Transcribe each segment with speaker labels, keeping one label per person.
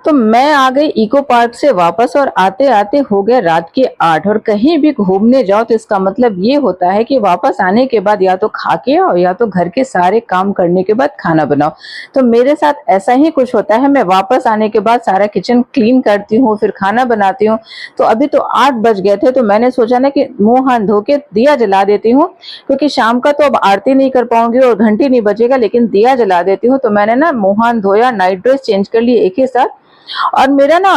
Speaker 1: तो मैं आ गई इको पार्क से वापस और आते आते हो गया रात के 8। और कहीं भी घूमने जाओ तो इसका मतलब ये होता है कि वापस आने के बाद या तो खा के आओ या तो घर के सारे काम करने के बाद खाना बनाओ। तो मेरे साथ ऐसा ही कुछ होता है, मैं वापस आने के बाद सारा किचन क्लीन करती हूँ, फिर खाना बनाती हूँ। तो अभी तो 8 बज गए थे, तो मैंने सोचा ना कि मुंह हाथ धो के दिया जला देती हूँ, क्योंकि शाम का तो अब आरती नहीं कर पाऊंगी और घंटी नहीं बजेगा, लेकिन दिया जला देती हूँ। तो मैंने ना मुंह हाथ धोया, नाइट ड्रेस चेंज कर ली एक ही साथ। और मेरा ना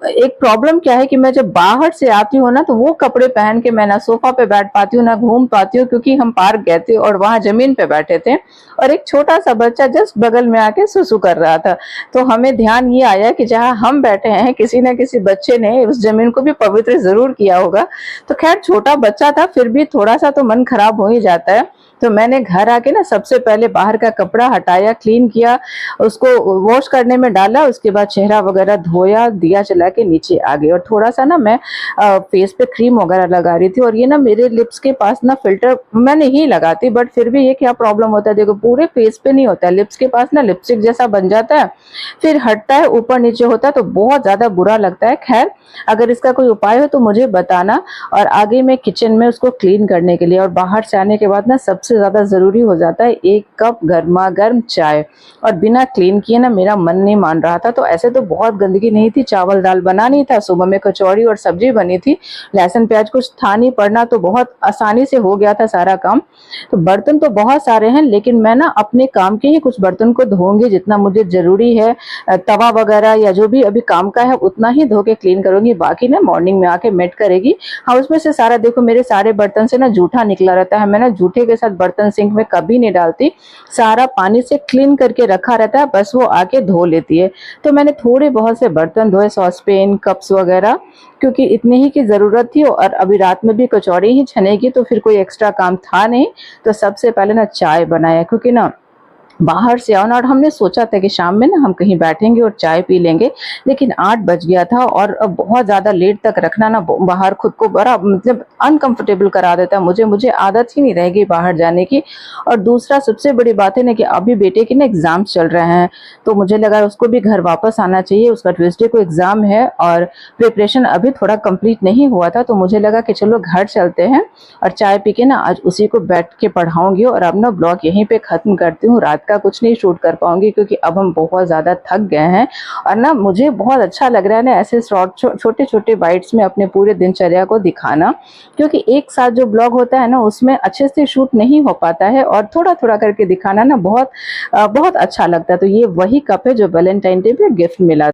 Speaker 1: एक प्रॉब्लम क्या है कि मैं जब बाहर से आती हूँ ना, तो वो कपड़े पहन के मैं ना सोफा पे बैठ पाती हूँ ना घूम पाती हूँ, क्योंकि हम पार्क गए थे और वहां जमीन पे बैठे थे और एक छोटा सा बच्चा जस्ट बगल में आके सुसु कर रहा था। तो हमें ध्यान ये आया कि जहाँ हम बैठे हैं किसी ना किसी बच्चे ने उस जमीन को भी पवित्र जरूर किया होगा। तो खैर छोटा बच्चा था, फिर भी थोड़ा सा तो मन खराब हो ही जाता है। तो मैंने घर आके ना सबसे पहले बाहर का कपड़ा हटाया, क्लीन किया, उसको वॉश करने में डाला, उसके बाद चेहरा वगैरह धोया, दिया जला के नीचे आ गई। और थोड़ा सा ना मैं फेस पे क्रीम वगैरह लगा रही थी। और ये ना मेरे लिप्स के पास ना फिल्टर मैं नहीं लगाती, बट फिर भी ये क्या प्रॉब्लम होता है, देखो पूरे फेस पे नहीं होता है, लिप्स के पास ना लिपस्टिक जैसा बन जाता है, फिर हटता है, ऊपर नीचे होता है, तो बहुत ज्यादा बुरा लगता है। खैर अगर इसका कोई उपाय हो तो मुझे बताना। और आगे मैं किचन में उसको क्लीन करने के लिए, और बाहर से आने के बाद ना सबसे ज्यादा जरूरी हो जाता है 1 कप गर्मा गर्म चाय। और बिना क्लीन किए ना मेरा मन नहीं मान रहा था। तो ऐसे तो बहुत गंदगी नहीं थी, चावल दाल बना नहीं था, सुबह में कचौड़ी और सब्जी बनी थी, लहसुन प्याज कुछ था नहीं पड़ना, तो बहुत आसानी से हो गया था सारा काम। तो बर्तन तो बहुत सारे हैं, लेकिन मैं ना अपने काम के ही कुछ बर्तन को धोऊंगी जितना मुझे जरूरी है। तवा वगैरह या जो भी अभी काम का है उतना ही धो के क्लीन करूंगी, बाकी ना मॉर्निंग में आके मेट करेगी। हाँ उसमें से सारा देखो मेरे सारे बर्तन से ना जूठा निकला रहता है, मैं ना जूठे के साथ बर्तन सिंक में कभी नहीं डालती, सारा पानी से क्लीन करके रखा रहता है, बस वो आके धो लेती है। तो मैंने थोड़े बहुत से बर्तन धोए, सॉसपेन कप्स वगैरह, क्योंकि इतनी ही की जरूरत थी और अभी रात में भी कचौड़ी ही छनेगी, तो फिर कोई एक्स्ट्रा काम था नहीं। तो सबसे पहले ना चाय बनाया, क्योंकि ना बाहर से आओ ना, और हमने सोचा था कि शाम में ना हम कहीं बैठेंगे और चाय पी लेंगे, लेकिन 8 बज गया था और अब बहुत ज्यादा लेट तक रखना ना बाहर खुद को बड़ा मतलब अनकंफर्टेबल करा देता है। मुझे आदत ही नहीं रहेगी बाहर जाने की। और दूसरा सबसे बड़ी बात है ना कि अभी बेटे के ना एग्जाम चल रहे हैं, तो मुझे लगा उसको भी घर वापस आना चाहिए, उसका ट्यूसडे को एग्जाम है और प्रिपरेशन अभी थोड़ा कंप्लीट नहीं हुआ था। तो मुझे लगा कि चलो घर चलते हैं और चाय पी के ना आज उसी को बैठ के पढ़ाऊंगी। और अब ना ब्लॉग यहीं पे खत्म करती हूँ, रात का कुछ नहीं शूट कर पाऊंगी क्योंकि अब हम बहुत ज्यादा थक गए हैं। और ना मुझे बहुत अच्छा लग रहा है ना ऐसे छोटे छोटे बाइट्स में अपने पूरे दिनचर्या को दिखाना, क्योंकि एक साथ जो ब्लॉग होता है ना उसमें अच्छे से शूट नहीं हो पाता है, और थोड़ा थोड़ा करके दिखाना ना बहुत बहुत अच्छा लगता है। तो ये वही कप है जो वैलेंटाइन डे पे गिफ्ट मिला।